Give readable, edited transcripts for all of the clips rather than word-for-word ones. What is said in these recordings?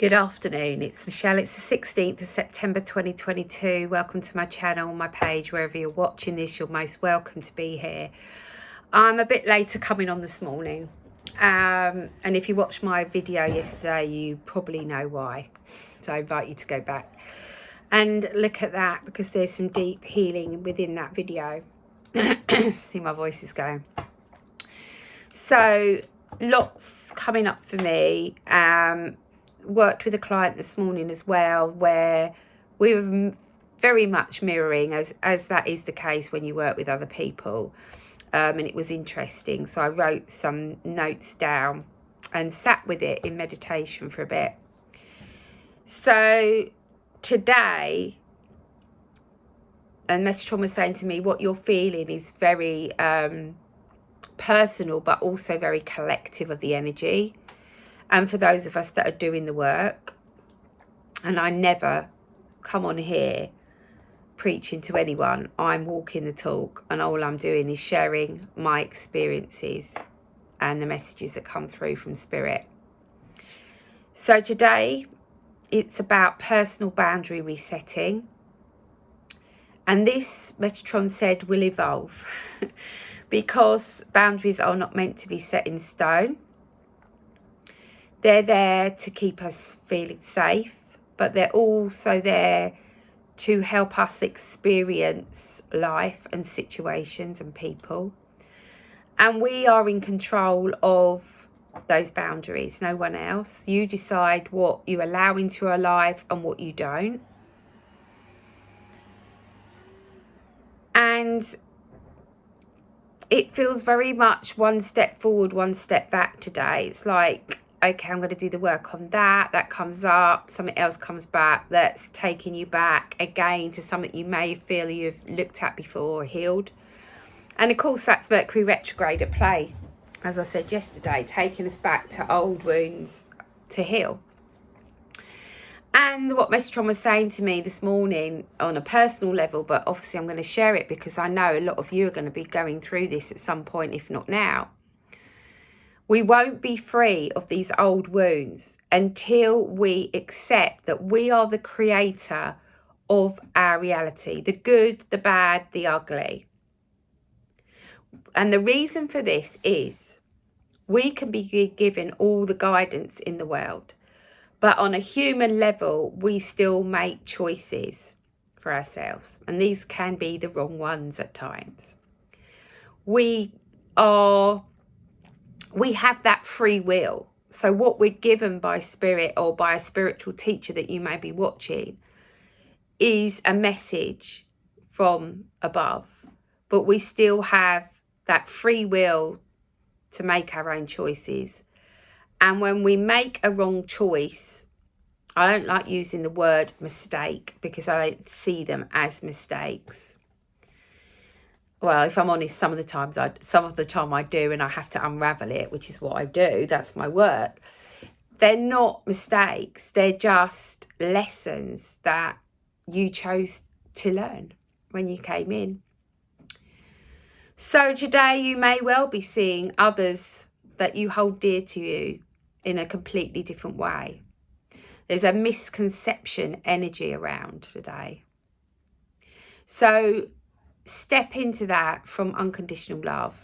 Good afternoon, it's Michelle. It's the 16th of September 2022. Welcome to my channel, my page, wherever you're watching this, you're most welcome to be here. I'm a bit later coming on this morning. And if you watched my video yesterday, you probably know why. So I invite you to go back and look at that, because there's some deep healing within that video. See, my voice is going. So lots coming up for me. Worked with a client this morning as well, where we were very much mirroring, as that is the case when you work with other people, and it was interesting. So I wrote some notes down and sat with it in meditation for a bit. So today, and Mestre was saying to me, what you're feeling is very personal, but also very collective of the energy. And for those of us that are doing the work, and I never come on here preaching to anyone, I'm walking the talk, and all I'm doing is sharing my experiences and the messages that come through from Spirit. So today, it's about personal boundary resetting. And this, Metatron said, will evolve because boundaries are not meant to be set in stone. They're there to keep us feeling safe, but they're also there to help us experience life and situations and people. And we are in control of those boundaries, no one else. You decide what you allow into your life and what you don't. And it feels very much one step forward, one step back today. It's like, okay, I'm going to do the work on that. That comes up. Something else comes back. That's taking you back again to something you may feel you've looked at before or healed. And of course, that's Mercury retrograde at play, as I said yesterday, taking us back to old wounds to heal. And what Mestre was saying to me this morning on a personal level, but obviously I'm going to share it because I know a lot of you are going to be going through this at some point, if not now. We won't be free of these old wounds until we accept that we are the creator of our reality, the good, the bad, the ugly. And the reason for this is we can be given all the guidance in the world, but on a human level, we still make choices for ourselves. And these can be the wrong ones at times. We have that free will. So what we're given by Spirit or by a spiritual teacher that you may be watching is a message from above. But we still have that free will to make our own choices. And when we make a wrong choice, I don't like using the word mistake because I don't see them as mistakes. Well, if I'm honest, some of the time I do, and I have to unravel it, which is what I do. That's my work. They're not mistakes. They're just lessons that you chose to learn when you came in. So today you may well be seeing others that you hold dear to you in a completely different way. There's a misconception energy around today. So step into that from unconditional love.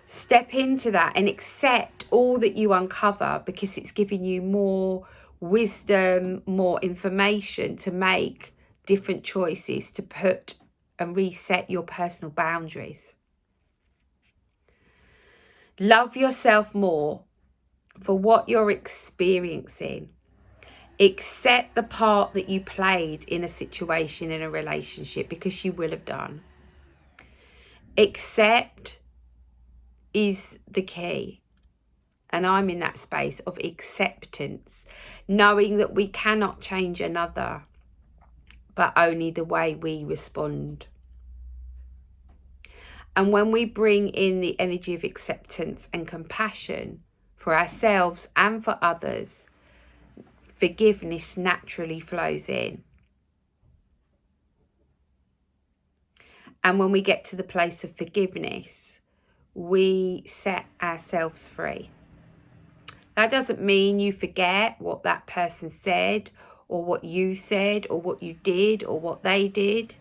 Step into that and accept all that you uncover, because it's giving you more wisdom, more information to make different choices, to put and reset your personal boundaries. Love yourself more for what you're experiencing. Accept the part that you played in a situation, in a relationship, because you will have done. Accept is the key. And I'm in that space of acceptance, knowing that we cannot change another, but only the way we respond. And when we bring in the energy of acceptance and compassion for ourselves and for others, forgiveness naturally flows in. And when we get to the place of forgiveness, we set ourselves free. That doesn't mean you forget what that person said, or what you said, or what you did, or what they did.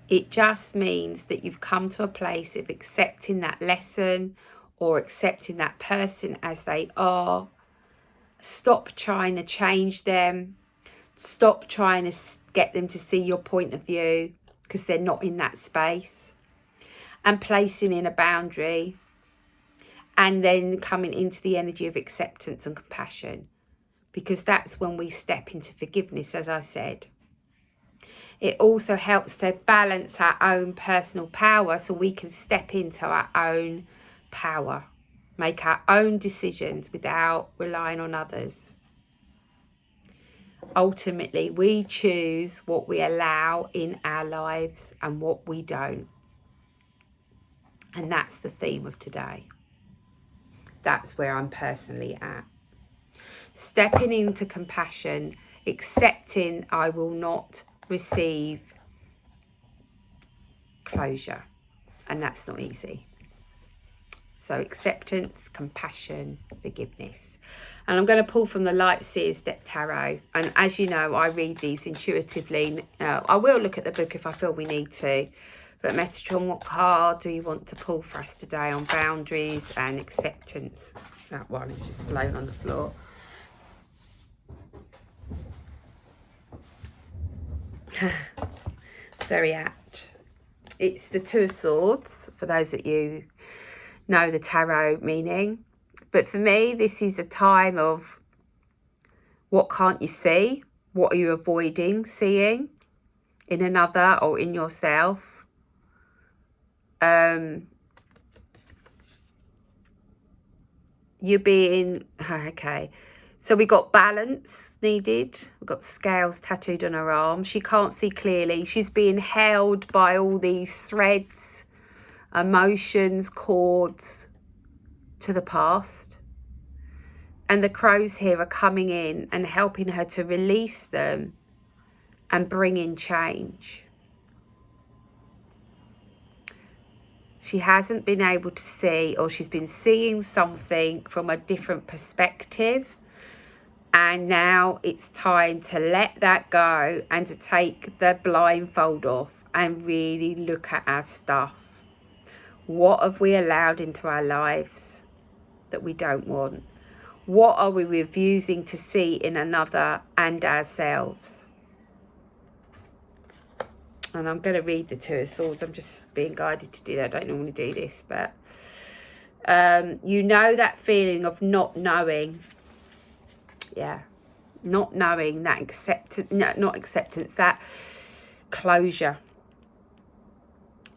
It just means that you've come to a place of accepting that lesson or accepting that person as they are. Stop trying to change them. Stop trying to get them to see your point of view because they're not in that space. And placing in a boundary. And then coming into the energy of acceptance and compassion. Because that's when we step into forgiveness, as I said. It also helps to balance our own personal power so we can step into our own power. Make our own decisions without relying on others. Ultimately, we choose what we allow in our lives and what we don't. And that's the theme of today. That's where I'm personally at. Stepping into compassion, accepting I will not receive closure. And that's not easy. So acceptance, compassion, forgiveness. And I'm going to pull from the Light Seers Deck Tarot. And as you know, I read these intuitively. I will look at the book if I feel we need to. But Metatron, what card do you want to pull for us today on boundaries and acceptance? That one is just flown on the floor. Very apt. It's the Two of Swords, for those that you know the tarot meaning. But for me, this is a time of what can't you see? What are you avoiding seeing in another or in yourself? You're being, okay. So we got balance needed. We've got scales tattooed on her arm. She can't see clearly. She's being held by all these threads, emotions, cords to the past. And the crows here are coming in and helping her to release them and bring in change. She hasn't been able to see, or she's been seeing something from a different perspective. And now it's time to let that go and to take the blindfold off and really look at our stuff. What have we allowed into our lives that we don't want? What are we refusing to see in another and ourselves? And I'm going to read the Two of Swords. I'm just being guided to do that. I don't normally do this, but you know that feeling of not knowing. Yeah, not knowing, that acceptance, no, not acceptance, that closure.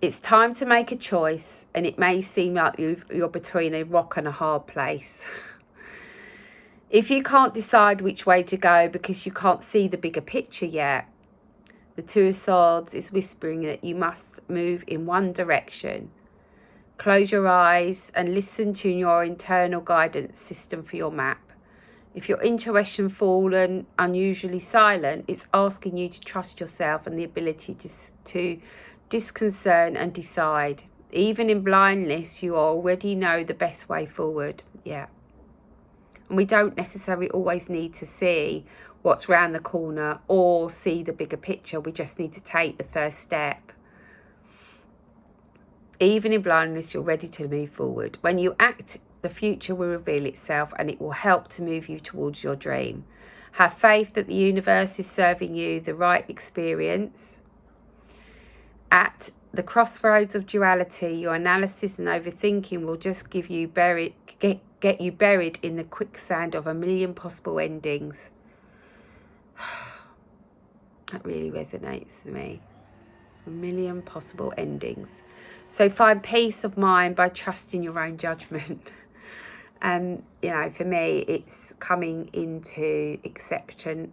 It's time to make a choice, and it may seem like you're between a rock and a hard place. If you can't decide which way to go because you can't see the bigger picture yet, the Two of Swords is whispering that you must move in one direction. Close your eyes and listen to your internal guidance system for your map. If your intuition fallen unusually silent, it's asking you to trust yourself and the ability to disconcern and decide. Even in blindness, you already know the best way forward. Yeah. And we don't necessarily always need to see what's round the corner or see the bigger picture. We just need to take the first step. Even in blindness, you're ready to move forward. When you act, the future will reveal itself and it will help to move you towards your dream. Have faith that the universe is serving you the right experience. At the crossroads of duality, your analysis and overthinking will just get you buried in the quicksand of a million possible endings. That really resonates for me. A million possible endings. So find peace of mind by trusting your own judgment. And, you know, for me, it's coming into acceptance,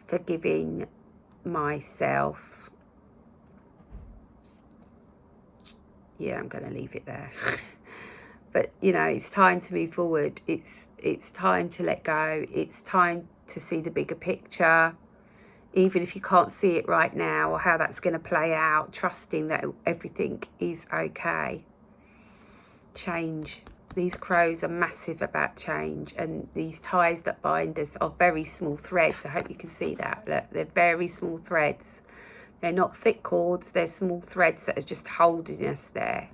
forgiving myself. Yeah, I'm going to leave it there. But, you know, it's time to move forward. It's time to let go. It's time to see the bigger picture. Even if you can't see it right now or how that's going to play out, trusting that everything is okay. Change These crows are massive about change, and these ties that bind us are very small threads. I hope you can see that. Look, they're very small threads. They're not thick cords, they're small threads that are just holding us there.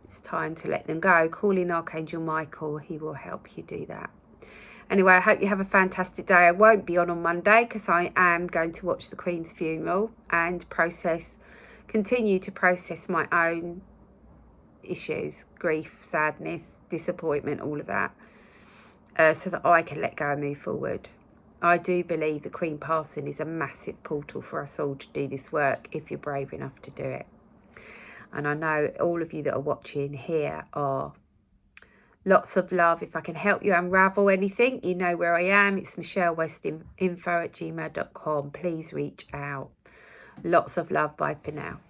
It's time to let them go. Call in Archangel Michael, he will help you do that. Anyway, I hope you have a fantastic day. I won't be on Monday because I am going to watch the Queen's funeral and continue to process my own issues, grief, sadness, disappointment, all of that, so that I can let go and move forward. I do believe the Queen passing is a massive portal for us all to do this work if you're brave enough to do it. And I know all of you that are watching here are lots of love. If I can help you unravel anything, you know where I am. It's michellewestinfo@gmail.com. Please reach out. Lots of love. Bye for now.